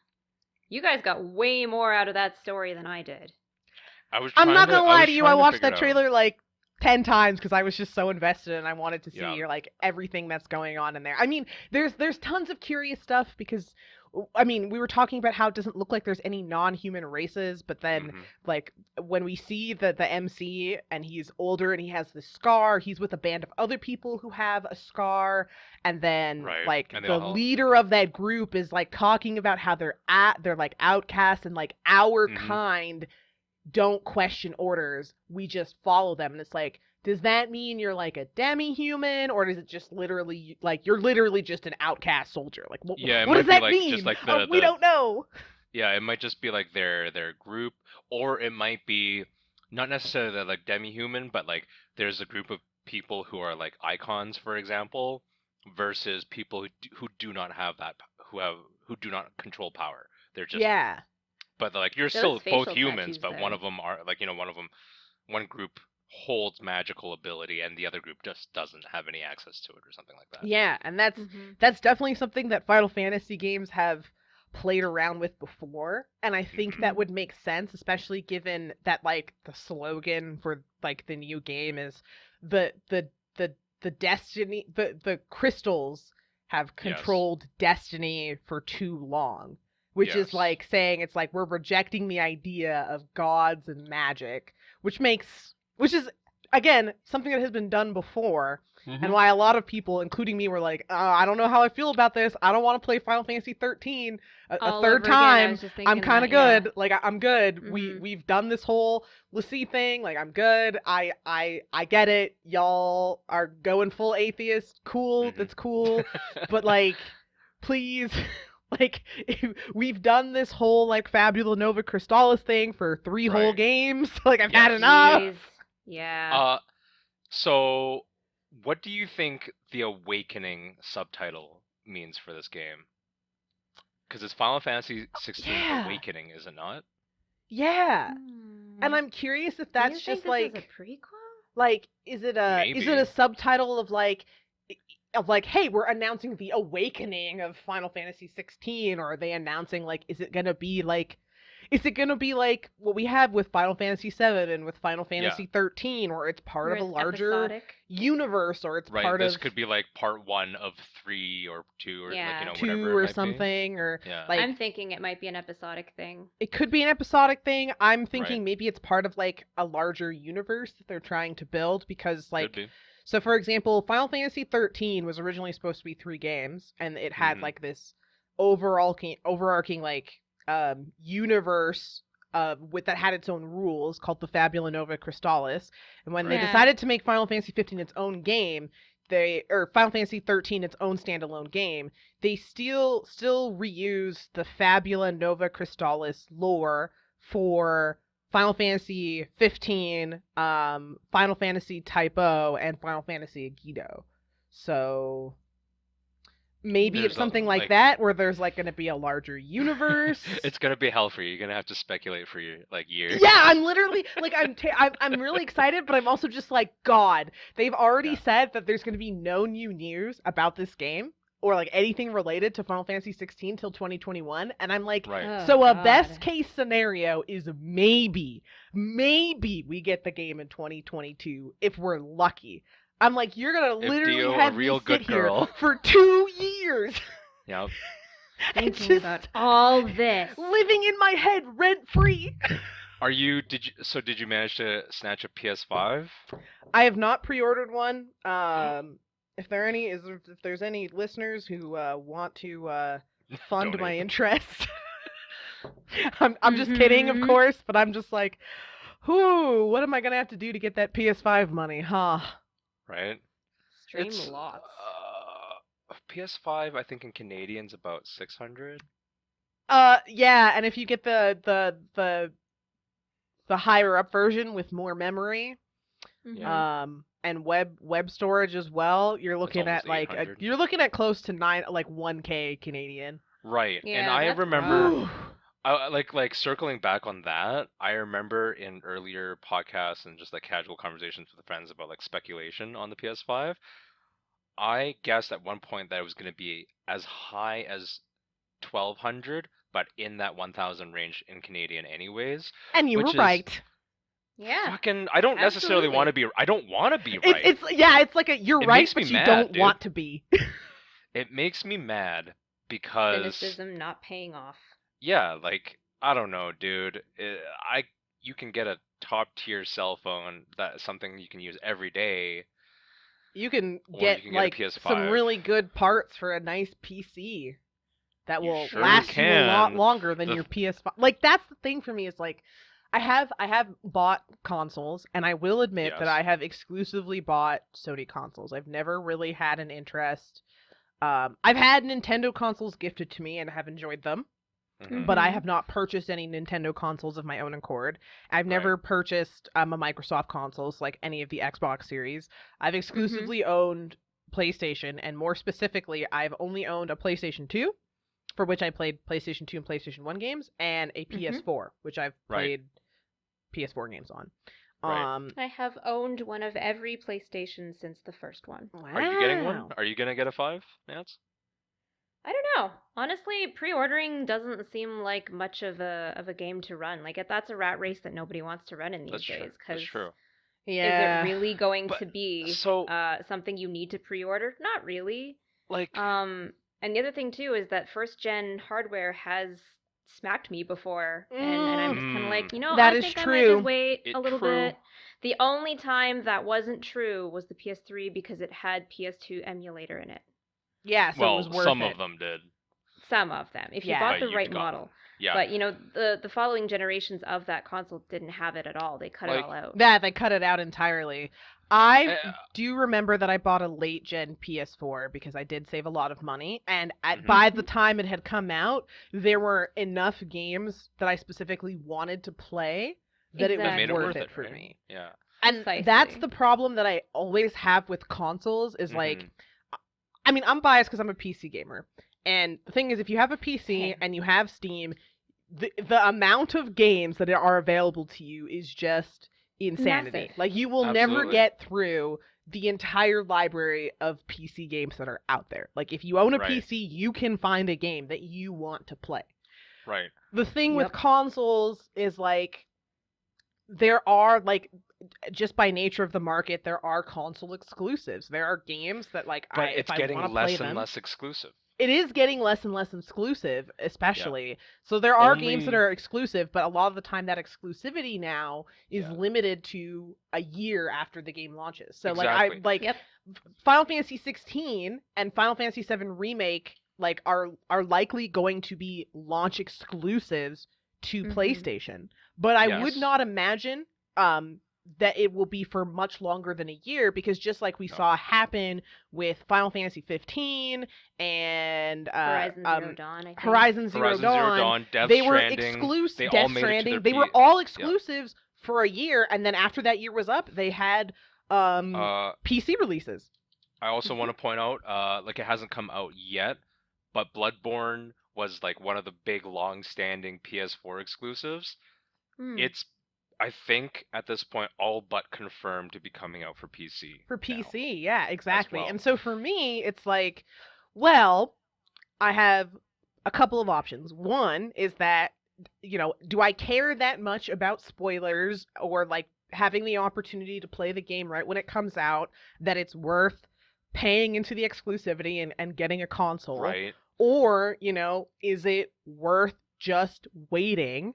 You guys got way more out of that story than I did. I'm not gonna I lie was to you, I trying to watched figure it that out. trailer like 10 times because I was just so invested and I wanted to Yeah. see like everything that's going on in there. I mean, there's tons of curious stuff because I mean, we were talking about how it doesn't look like there's any non-human races, but then Hmm. like when we see the MC and he's older and he has this scar, he's with a band of other people who have a scar, and then Right. like And they the all. leader of that group is like talking about how they're like outcasts and like our Hmm. kind don't question orders. We just follow them. And it's like, does that mean you're like a demi-human, or does it just literally like you're literally just an outcast soldier? Like, Yeah, it what does might be that like just mean? like We don't know. yeah, it might just be like their group, or it might be not necessarily like demi-human, but like there's a group of people who are like icons, for example, versus people who do not have who do not control power. They're just, Yeah, but like you're Those still both facial humans, tattoos, but one though. of them are like, one group holds magical ability and the other group just doesn't have any access to it or something like that. yeah, and that's Mm-hmm. that's definitely something that Final Fantasy games have played around with before, and I think Hmm. that would make sense, especially given that like the slogan for like the new game is the the the the destiny the crystals have Yes. controlled destiny for too long, which is Yes. like saying it's like we're rejecting the idea of gods and magic, which is again something that has been done before, and Hmm. why a lot of people, including me, were like, I don't know how I feel about this. I don't want to play Final Fantasy 13 a All third over again. I was time. just I'm thinking kind that, of yeah. good. Like I'm good. Mm-hmm. We've done this whole Lassie thing. Like I'm good. I get it. Y'all are going full atheist. Cool. Hmm. That's cool. But like, please. Like we've done this whole like Fabula Nova Crystallis thing for 3 whole Right. games. Like I've had Yes. enough. Jeez. Yeah. Uh, so what do you think the Awakening subtitle means for this game? Because it's Final Fantasy 16 Yeah. Awakening, is it not? Yeah. And Hmm. I'm curious if Do you that's think just this is a like prequel? is it a Maybe. subtitle of like, hey, we're announcing the awakening of Final Fantasy 16, or are they announcing like is it gonna be like what we have with Final Fantasy 7 and with Final Yeah. Fantasy 13, or it's part Where of a it's larger episodic? universe, or it's Right. part This of could be like part one of three or two or like, Yeah. whatever two it or might be. something, or Yeah. I'm like thinking it might be an episodic thing. it could be an episodic thing. I'm Right. thinking maybe it's part of like a larger universe that they're trying to build because Could like be. so for example, Final Fantasy 13 was originally supposed to be 3 games and it had Hmm. like this overarching like universe with that had its own rules called the Fabula Nova Crystallis. And when they Right. Yeah. decided to make Final Fantasy 15 its own game, or Final Fantasy 13 its own standalone game, they still reuse the Fabula Nova Crystallis lore for Final Fantasy 15, Final Fantasy Type O, and Final Fantasy Agido. So maybe it's There's a something like like that where there's like going to be a larger universe. it's gonna be hell for you. You're gonna have to speculate for your like years. Yeah, I'm literally like I'm really excited, but I'm also just like God. They've already Yeah. said that there's going to be no new news about this game or like anything related to Final Fantasy 16 till 2021, and I'm like, Right. Oh, so a God. best case scenario is maybe we get the game in 2022 if we're lucky. I'm like, you're gonna If literally Dio, a have me real sit good here girl. for 2 years Yep. and Thinking just about all this. living in my head rent free. Did you manage to snatch a PS5? I have not pre-ordered one. if there's any listeners who want to fund my Donate. interest, I'm just kidding, of course, but I'm just like, whoo, what am I gonna have to do to get that PS5 money, huh? Right? Stream It's lots. PS5, I think in Canadian's about 600. Yeah, and if you get the higher up version with more memory, Yeah. and web storage as well, you're It's looking almost at like 800. you're looking at close to 1K Canadian. Right. And Yeah, I that's remember rough. Whew. like circling back on that, I remember in earlier podcasts and just like casual conversations with friends about like speculation on the PS5, I guessed at one point that it was going to be as high as 1200, but in that 1000 range in Canadian anyways, And you were which is right. Yeah, fucking I don't necessarily want to absolutely. be I don't want to be It's right. it's yeah, it's like you're It right, makes me but you mad, don't dude. want to be. It makes me mad because Cynicism not paying off. yeah, like I don't know, dude. I you can get a top tier cell phone that something you can use every day, You can or you get can get a like some PS5. really good parts for a nice PC that You will sure last you a lot can. longer than The your PS5. Like that's the thing for me is like I have bought consoles and I will admit that yes. I have exclusively bought Sony consoles. I've never really had an interest. I've had Nintendo consoles gifted to me and have enjoyed them, Hmm. but I have not purchased any Nintendo consoles of my own accord. I've Right. never purchased a Microsoft consoles like any of the Xbox series. I've Mm-hmm. exclusively owned PlayStation, and more specifically, I've only owned a PlayStation 2, for which I played PlayStation 2 and PlayStation 1 games, and a Mm-hmm. PS4, which I've Right. played PS4 games on. Right. I have owned one of every PlayStation since the first one. Are you getting one? Wow. Are you gonna get a 5, Nance? I don't know. Honestly, pre-ordering doesn't seem like much of a game to run. Like that's a rat race that nobody wants to run in That's these true. days. That's Because true. is it Yeah. really going But to be so something you need to pre-order? Not really. like And the other thing too is that first gen hardware has smacked me before, and I'm just kind of like, That I is think I might just true. wait it a little true. bit. The only time that wasn't true was the PS3 because it had PS2 emulator in it. Yeah, so it was Well, worth some it. of them did, Some of them, if you Yeah. bought but the you've right gotten model. yeah. But the following generations of that console didn't have it at all. They cut it Like all out. They cut it out entirely. I eh, do remember that I bought a late gen PS4 because I did save a lot of money, and mhm. by the time it had come out, there were enough games that I specifically wanted to play that it That was made it Exactly. worth worth it it, for right? me. Yeah. And that's Precisely. the problem that I always have with consoles is like, Mhm. I mean, I'm biased because I'm a PC gamer. And the thing is, if you have a PC Same. and you have Steam, the amount of games that are available to you is just insanity. Massive. Like you will never Absolutely. get through the entire library of PC games that are out there. Like if you own a Right. PC, you can find a game that you want to play. Right. The thing with Yep. consoles is like there are like just by nature of the market, there are console exclusives. There are games that like But if it's I getting want to play less and them, less exclusive. it is getting less and less exclusive, Yeah. especially. So there are games that Only are exclusive, but a lot of the time that exclusivity now is yeah. limited to a year after the game launches. So Exactly. Yep. Final Fantasy 16 and Final Fantasy 7 Remake are likely going to be launch exclusives to Mhm. PlayStation. But I would Yes. not imagine that it will be for much longer than a year because just like we No. saw happen with Final Fantasy 15 and Horizon Zero Dawn, I think. Horizon Zero Horizon Zero Dawn, Dawn, Death they were Stranding, exclusive. they all Death made it to Stranding, their they were P all yeah. exclusives for a year, and then after that year was up, they had PC releases. I also want to point out, like it hasn't come out yet, but Bloodborne was like one of the big long-standing PS4 exclusives. Hmm. It's, I think, at this point, all but confirmed to be coming out for PC For now PC, yeah, as exactly. well. And so for me, it's like, well, I have a couple of options. One is that, do I care that much about spoilers or like having the opportunity to play the game right when it comes out that it's worth paying into the exclusivity and getting a console? Right. Or, is it worth just waiting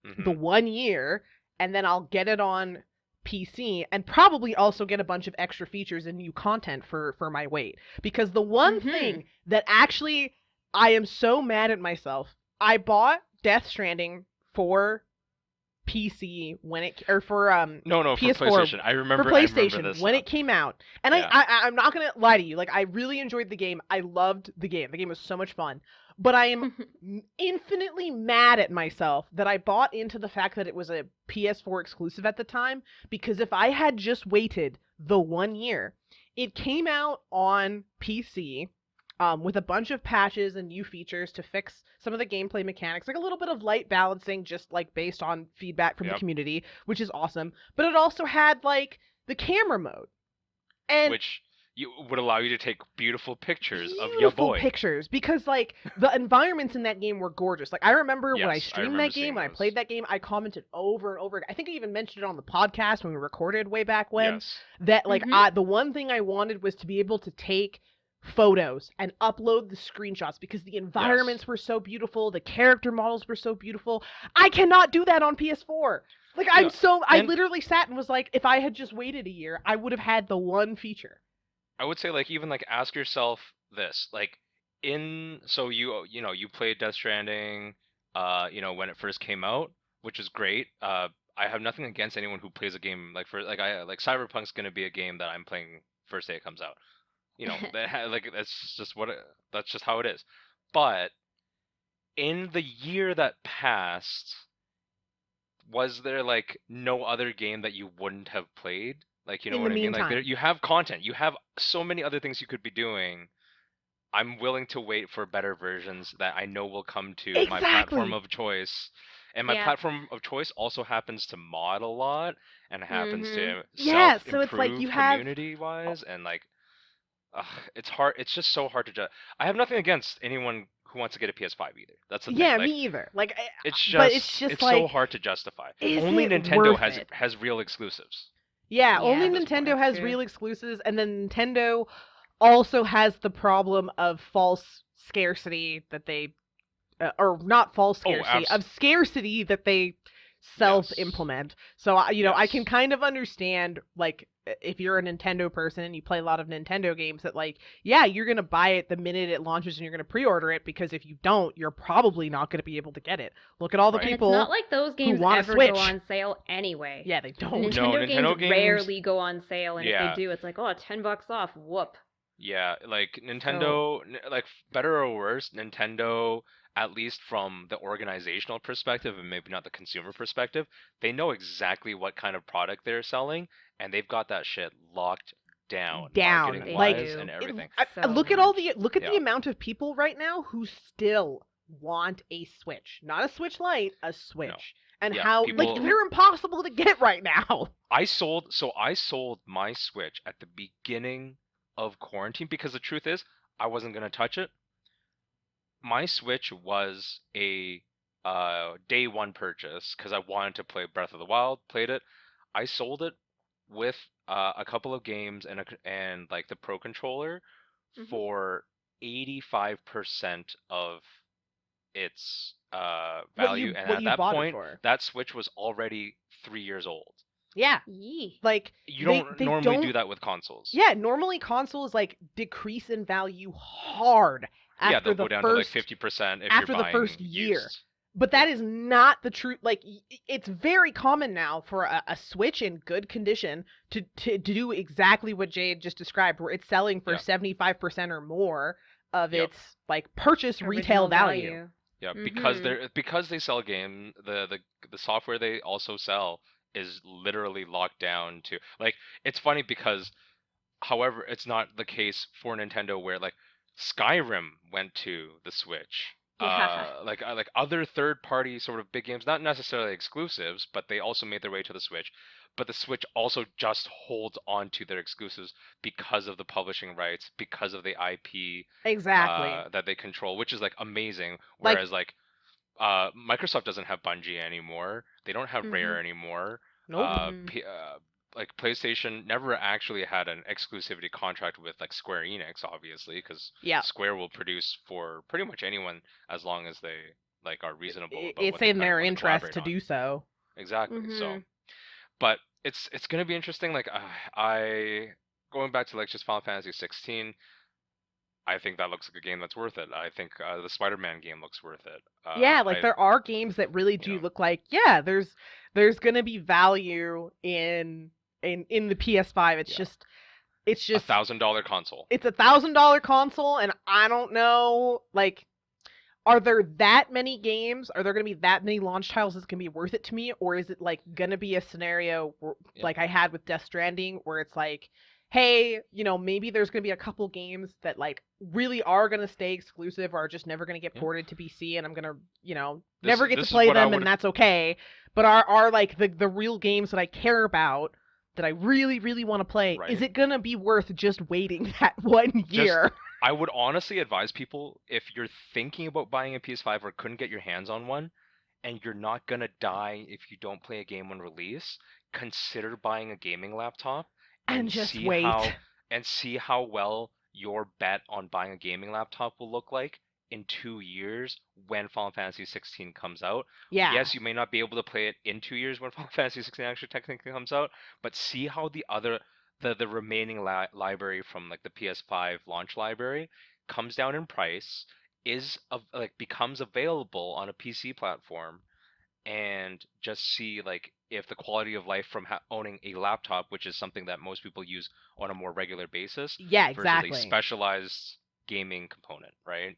the Mhm. 1 year and then I'll get it on PC and probably also get a bunch of extra features and new content for my wait. Because the one Mhm. thing that actually I am so mad at myself, I bought Death Stranding for PC when it or for No, for PS4 PlayStation. for I remember PlayStation this. when it came out. And Yeah. I'm not gonna lie to you, like I really enjoyed the game. I loved the game. The game was so much fun. But I am infinitely mad at myself that I bought into the fact that it was a PS4 exclusive at the time, because if I had just waited the 1 year, it came out on PC with a bunch of patches and new features to fix some of the gameplay mechanics, like a little bit of light balancing, just like based on feedback from the Yep. community, which is awesome. But it also had like the camera mode and Which would allow you to take beautiful pictures of ya beautiful boy. pictures, because like the environments in that game were gorgeous. Like I remember when I Yes, I streamed remember that game, seeing when I those. played that game, I commented over and over. I think I even mentioned it on the podcast when we recorded way back when, Yes. that like Mhm. the one thing I wanted was to be able to take photos and upload the screenshots, because the Yes. environments were so beautiful, the character models were so beautiful. I cannot do that on PS4. Like Yeah. I And literally sat and was like, if I had just waited a year, I would have had the one feature. I would say like even like ask yourself this, like in so you played Death Stranding when it first came out, which is great. I have nothing against anyone who plays a game like for like I like Cyberpunk's going to be a game that I'm playing first day it comes out. Like that's just how it is. But in the year that passed, was there like no other game that you wouldn't have played? Like, you know In the what I mean? Like there meantime, you have content. You have so many other things you could be doing. I'm willing to wait for better versions that I know will come to my platform exactly. of choice. And my Yeah. platform of choice also happens to mod a lot and happens Mhm. to Yeah, so it's like you self-improve have. community-wise and like ugh, it's hard. It's just so hard to judge. I have nothing against anyone who wants to get a PS5 either. That's the thing. Yeah, me Like either. Like, but it's just it's so like, hard to justify. is Only it Nintendo worth it? has real exclusives Yeah, only Yeah, at this point. Nintendo that's has true. real exclusives, and then Nintendo also has the problem of false scarcity that they, or not false Oh, scarcity, of scarcity that they self yes. implement. So, I can Yes. kind of understand, like, if you're a Nintendo person and you play a lot of Nintendo games, that, like, yeah, you're going to buy it the minute it launches and you're going to pre order it, because if you don't, you're probably not going to be able to get it. Look at all the And Right. it's not people like those who games want a ever go Switch. on sale anyway. Yeah, they don't. No, Nintendo games Nintendo games, rarely go on sale, and if they yeah. do, it's like, oh, $10 off. Whoop. Yeah, like So, like better or worse, Nintendo, at least from the organizational perspective and maybe not the consumer perspective, they know exactly what kind of product they're selling, and they've got that shit locked down, Down. marketing they Like, wise do. and everything. So look at all much. the look at the Yeah, amount of people right now who still want a Switch, not a Switch Lite, a no, Switch, and yeah, how, like, people. they're impossible to get right now. I sold my Switch at the beginning of quarantine because the truth is I wasn't gonna touch it. My Switch was a day one purchase because I wanted to play Breath of the Wild, played it. I sold it with a couple of games and like the Pro controller Mhm. for 85% of its value, and What at you that bought it point, for? that Switch was already 3 years old. Yeah, Yee. like You they don't they normally do don't. that with consoles. Yeah, normally consoles like decrease in value hard Yeah, after they'll the go down to like first 50% if you're after the first buying year. used. But Yeah, that is not the truth. Like, it's very common now for a Switch in good condition to do exactly what Jade just described, where it's selling for yeah, 75% or more of yep. its like purchase retail Original value. value. Yeah, Mhm. because they sell game, the software they also sell is literally locked down to like it's funny because however it's not the case for Nintendo where like Skyrim went to the Switch. Yeah. Like other third party sort of big games, not necessarily exclusives, but they also made their way to the Switch. But the Switch also just holds on to their exclusives because of the publishing rights, because of the IP Exactly. that they control, which is like amazing. Like, Whereas like Microsoft doesn't have Bungie anymore. They don't have Rare Mhm. anymore. nope. Mhm. Like PlayStation never actually had an exclusivity contract with like Square Enix, obviously, because Yeah. Square will produce for pretty much anyone as long as they like are reasonable about It's what they in kind of their want to interest collaborate to on. do so. Exactly. So, Mhm. but it's gonna be interesting. Like I going back to like just Final Fantasy 16. I think that looks like a game that's worth it. I think the Spider-Man game looks worth it. Yeah, like there are games that really You do know, look like, yeah, there's gonna be value in the PS5. yeah, It's a just $1,000 console. it's $1,000 console, and I don't know, like, are there that many games? Are there going to be that many launch titles that's going to be worth it to me? Or is it like going to be a scenario Yeah. like I had with Death Stranding where it's like, hey, maybe there's going to be a couple games that like really are going to stay exclusive or are just never going to get Yeah. ported to PC and I'm going to, This never get to this is play what I them and would that's okay. But are like the real games that I care about that I really, really want to play, is right. it going to be worth just waiting that 1 year? Just I would honestly advise people if you're thinking about buying a PS5 or couldn't get your hands on one and you're not gonna die if you don't play a game on release, consider buying a gaming laptop And and just see wait. how well your bet on buying a gaming laptop will look like in 2 years when Final Fantasy 16 comes out. Yeah. Yes, you may not be able to play it in 2 years when Final Fantasy 16 actually technically comes out, but see how the remaining library from like the PS5 launch library comes down in price, like becomes available on a PC platform, and just see like if the quality of life from owning a laptop, which is something that most people use on a more regular basis, Yeah, versus a exactly. specialized gaming component, right?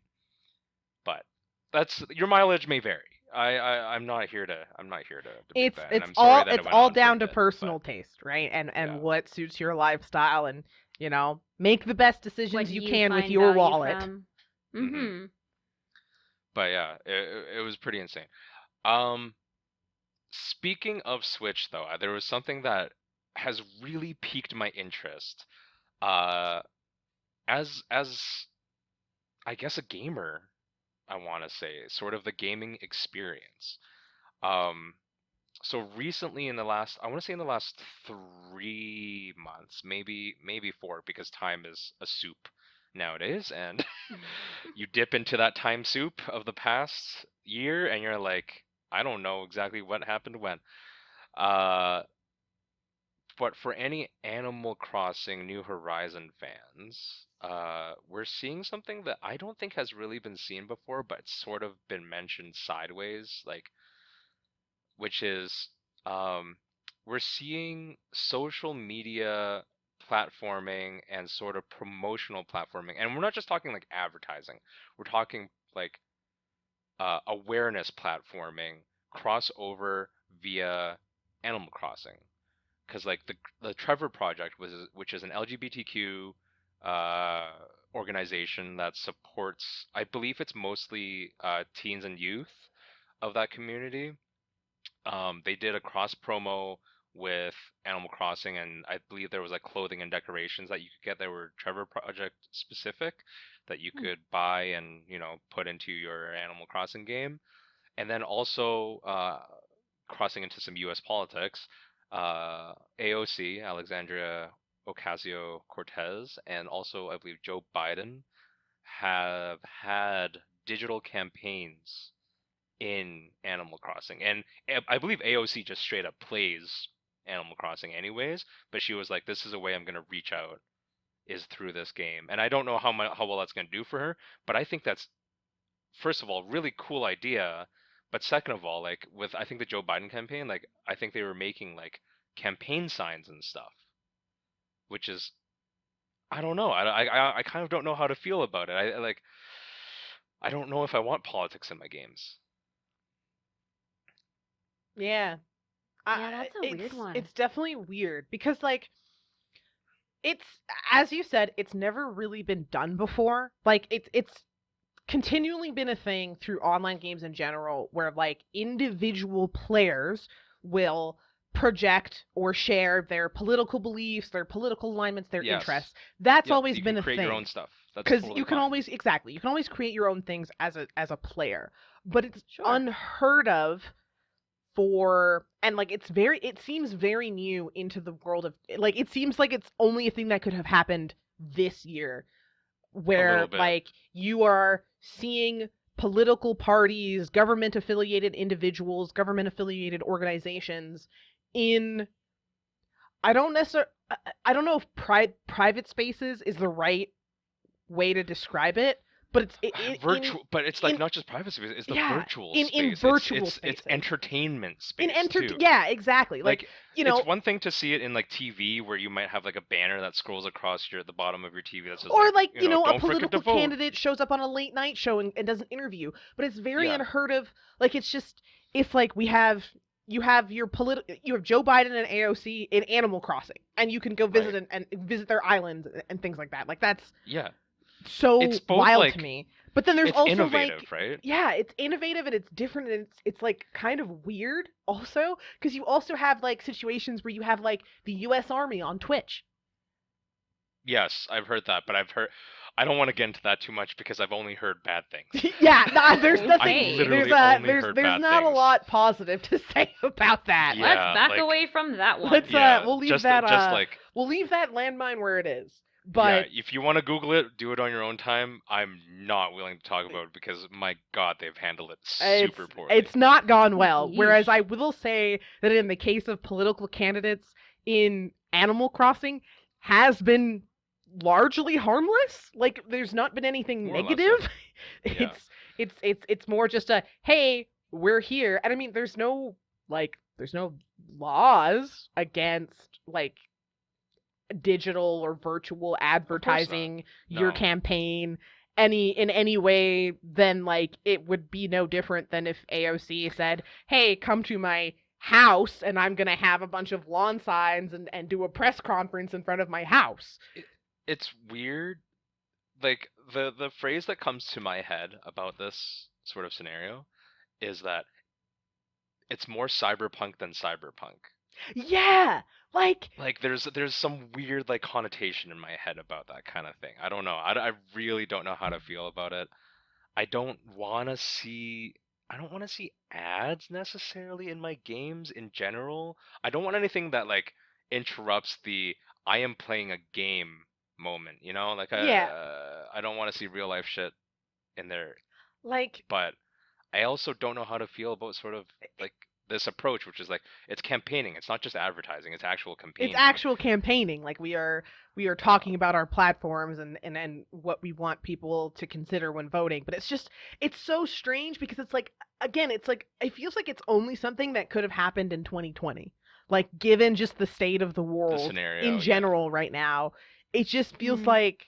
But that's your mileage may vary. I'm not here to debate It's that, and it's I'm sorry all that it it's went all on for a down to bit, but personal taste, right? And yeah. what suits your lifestyle and, make the best What decisions you you can with find your value wallet. from. hmm Mm-hmm. But yeah, it was pretty insane. Um, Speaking of Switch, though, there was something that has really piqued my interest. Uh, as I guess a gamer, I want to say, sort of the gaming experience. Um, so recently in the last, I want to say in the last 3 months, maybe four, because time is a soup nowadays, and you dip into that time soup of the past year, and you're like, I don't know exactly what happened when. Uh, But for any Animal Crossing New Horizon fans, we're seeing something that I don't think has really been seen before, but it's sort of been mentioned sideways, like, which is um, we're seeing social media platforming and sort of promotional platforming, and we're not just talking like advertising. We're talking like awareness platforming crossover via Animal Crossing, because like the Trevor Project which is an LGBTQ uh, organization that supports, I believe it's mostly teens and youth of that community. They did a cross promo with Animal Crossing, and I believe there was like clothing and decorations that you could get that were Trevor Project specific that you could buy and put into your Animal Crossing game. And then also crossing into some U.S. politics, AOC, Alexandria Ocasio-Cortez, and also I believe Joe Biden have had digital campaigns in Animal Crossing, and I believe AOC just straight up plays Animal Crossing anyways. But she was like, "This is a way I'm gonna reach out is through this game," and I don't know how well that's gonna do for her, but I think that's first of all, really cool idea. But second of all, like with I think the Joe Biden campaign, like I think they were making like campaign signs and stuff, which is I don't know. I kind of don't know how to feel about it. I don't know if I want politics in my games. Yeah. I, Yeah, that's a it's weird one. it's definitely weird because like it's, as you said, it's never really been done before. Like it's continually been a thing through online games in general where like individual players will project or share their political beliefs, their political alignments, their Yes. interests. That's Yep. always You been can a create your own thing stuff. That's because totally you can fine. always, exactly, you can always create your own things as a player, but it's Sure. unheard of for, and like it seems very new into the world of, like, it seems like it's only a thing that could have happened this year A little where bit. like you are seeing political parties, government affiliated individuals, government affiliated organizations in I don't necessarily. I don't know if private spaces is the right way to describe it, but it's Virtual, but it's like in not just private space, it's the yeah, virtual in space. virtual It's spaces. entertainment In space too. yeah, exactly. Like, Like you it's know, one thing to see it in like TV where you might have like a banner that scrolls across the bottom of your TV that says or like, like, a don't forget to political vote. candidate shows up on a late night show and does an interview, but it's very Yeah, unheard of. Like, it's just, it's like you have you have Joe Biden and AOC in Animal Crossing, and you can go visit right. and visit their islands and things like that. Like, that's Yeah. It's so both wild to like me. But then there's it's also like, innovative, right? yeah, it's innovative and it's different and it's like kind of weird also because you also have like situations where you have like the U.S. Army on Twitch. Yes, I've heard that, but I don't want to get into that too much because I've only heard bad things. Yeah, nah, there's I nothing. Okay. There's literally only there's heard there's bad not a things. lot positive to say about that. Let's Yeah, back like away from that one. Let's yeah, we'll leave just that just like we'll leave that landmine where it is. yeah, But if you want to Google it, do it on your own time. I'm not willing to talk about it because my God, they've handled it super poorly. it's not gone well. Whereas Yeesh. I will say that in the case of political candidates in Animal Crossing has been largely harmless. Like there's not been anything More or less, yeah. negative. Yeah. It's more just a hey, we're here. And I mean there's no laws against like digital or virtual Of course not. advertising your No. campaign in any way, then like it would be no different than if AOC said, "Hey, come to my house and I'm going to have a bunch of lawn signs and do a press conference in front of my house." It's weird. Like the phrase that comes to my head about this sort of scenario is that it's more cyberpunk than cyberpunk. Yeah, like Like there's some weird like connotation in my head about that kind of thing. I don't know. I really don't know how to feel about it. I don't want to see I don't want to see ads necessarily in my games in general. I don't want anything that like interrupts the I am playing a game moment, you know? Like yeah, I don't want to see real life shit in there, like but I also don't know how to feel about sort of like this approach, which is like it's campaigning. It's not just advertising. It's actual it's campaigning. actual campaigning. Like we are talking about our platforms and what we want people to consider when voting. But it's just it's so strange because it's like again, it's like it feels like it's only something that could have happened in 2020. Like given just the state of the The world in scenario, yeah. general right now, it just feels Mm. like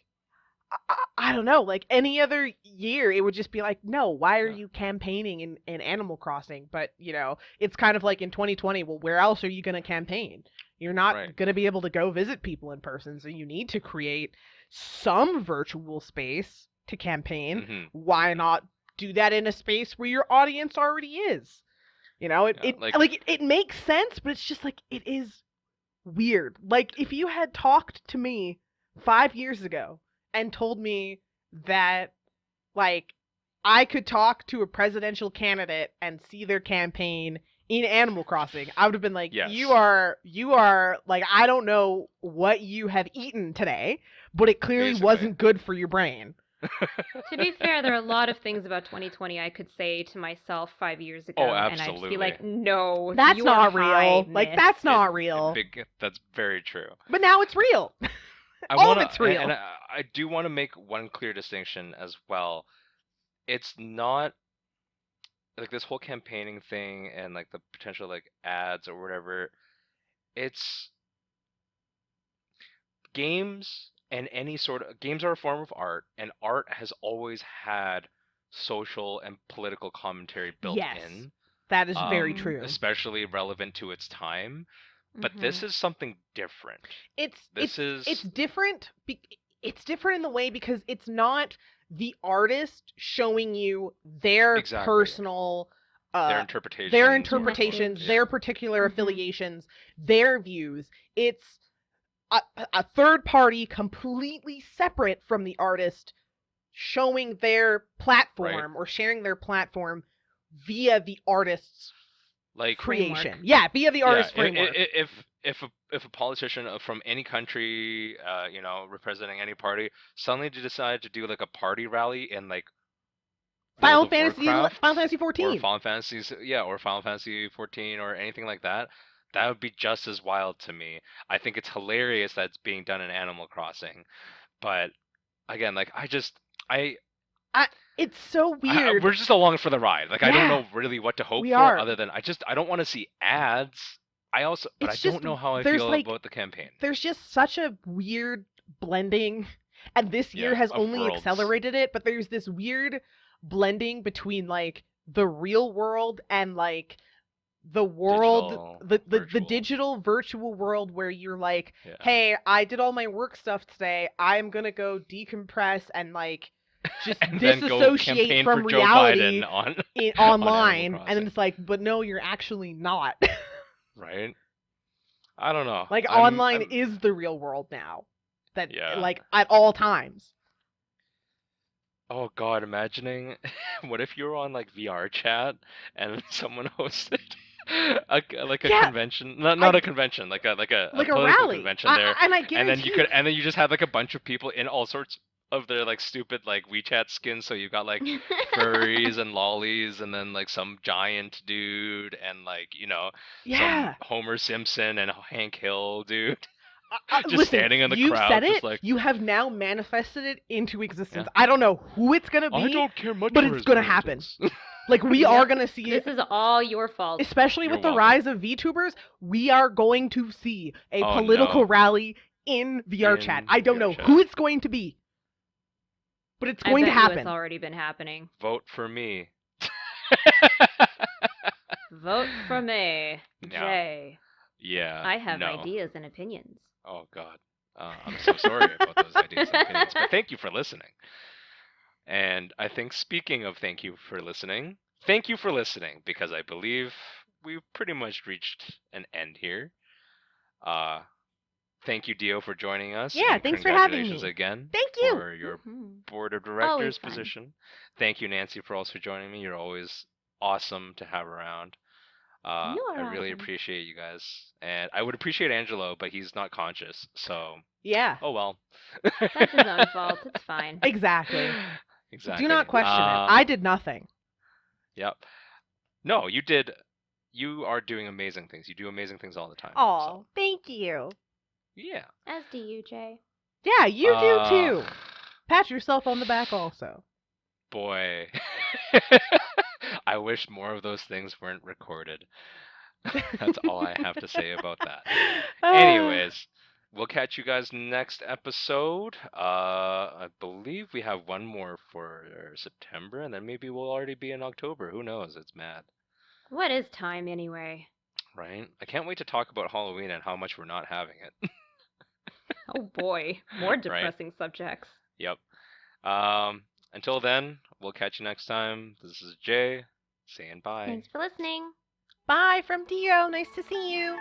I don't know, like any other year, it would just be like, no, why are Yeah. you campaigning in Animal Crossing? But, it's kind of like in 2020, well, where else are you going to campaign? You're Right. not going to be able to go visit people in person, so you need to create some virtual space to campaign. Mhm. Why not do that in a space where your audience already is? Yeah, It makes sense, but it's just like it is weird. Like if you had talked to me 5 years ago and told me that like I could talk to a presidential candidate and see their campaign in Animal Crossing, I would have been like, yes. you are like I don't know what you have eaten today, but it clearly Basically. wasn't good for your brain. To be fair, there are a lot of things about 2020 I could say to myself 5 years ago, Oh, and I'd just be absolutely. like, "No, That's you are not high, real. Like miss." that's not real. That's very true. But now it's real. I All want of it's to, real. and I do want to make one clear distinction as well. It's not like this whole campaigning thing and like the potential like ads or whatever. It's games and any sort of games are a form of art, and art has always had social and political commentary built Yes. in, That is very Mhm. true. especially relevant to its time. But this Mhm. is something different. it's This it's is different it's different in the way because it's not the artist showing you their exactly personal their their interpretations or interpretations, Message. yeah, their particular Mhm. affiliations, their views. It's a third party completely separate from the artist showing their right? platform or sharing their platform via the artist's Like Framework. creation. Yeah, via the yeah, artist's framework. if a politician from any country, representing any party, suddenly decide to do like a party rally in like World Final of Fantasy Warcraft Final Fantasy or 14. Final Fantasy, yeah, or Final Fantasy 14 or anything like that, That would be just as wild to me. I think it's hilarious that it's being done in Animal Crossing, but again, like I, I, it's so weird. we're just along for the ride. Like I don't Yeah, know really what to hope we for are. other than I don't want to see ads. But I It's just don't know how I there's feel like about the campaign. there's just such a weird blending, and this year Yeah, has of only worlds. accelerated it, but there's this weird blending between like the real world and like the world, Digital, the virtual. digital virtual world where you're like, Yeah. hey, I did all my work stuff today, I'm gonna go decompress and like just And then go disassociate campaign for from Joe Biden reality on on Animal online, and then Crossing, it's like, but no, you're actually not. right? I don't know. Like online I'm is the real world now. That yeah. like at all times. Oh God, imagining what if you were on like VR chat and someone hosted like a Yeah, convention, not I a convention, like a like a political rally. convention there, And I and then guarantee you just had like a bunch of people in all sorts of their like stupid like WeChat skins. So you've got like furries and lollies, and then like some giant dude, and like some yeah. Homer Simpson and Hank Hill dude, just Listen, standing in the you've said crowd, just it. like You have now manifested it into existence. yeah. I don't know who it's gonna I be, don't care much but for it's his gonna happen. politics. Like we are Yep. gonna see This it, is all your fault. especially You're with the welcome. rise of VTubers. We are going to see a Oh political no. rally in VR chat. In I don't VR know chat. who it's going to be, but it's I going to bet you it's happen. already been happening. Vote for me. Vote for me, Yeah. Jay. Yeah. I have No. ideas and opinions. Oh God. I'm so sorry about those ideas and opinions, but thank you for listening. And I think speaking of thank you for listening because I believe we've pretty much reached an end here. Uh, Thank you, Dio, for joining us, Yeah, and thanks for having congratulations me. again Thank you. for your Mhm. board of Always directors fun. position. Thank you, Nancy, for also joining me. You're always awesome to have around. You I are really awesome. appreciate you guys, and I would appreciate Angelo, but he's not conscious, so Yeah, oh well. That's his own fault. It's fine. exactly. Do Exactly. not question it. I did nothing. Yep. No, you did. You are doing amazing things. You do amazing things all the time. So Oh, thank you. yeah. As do you, Jay. Yeah, you do Uh, too. Pat yourself on the back also. boy. I wish more of those things weren't recorded. That's all I have to say about that. uh, Anyways, we'll catch you guys next episode. I believe we have one more for September, and then maybe we'll already be in October. Who knows? It's mad, What is time anyway? right? I can't wait to talk about Halloween and how much we're not having it. Oh boy, more Right? depressing subjects. Yep. Until then, we'll catch you next time. This is Jay saying bye. Thanks for listening. bye from Dio. Nice to see you.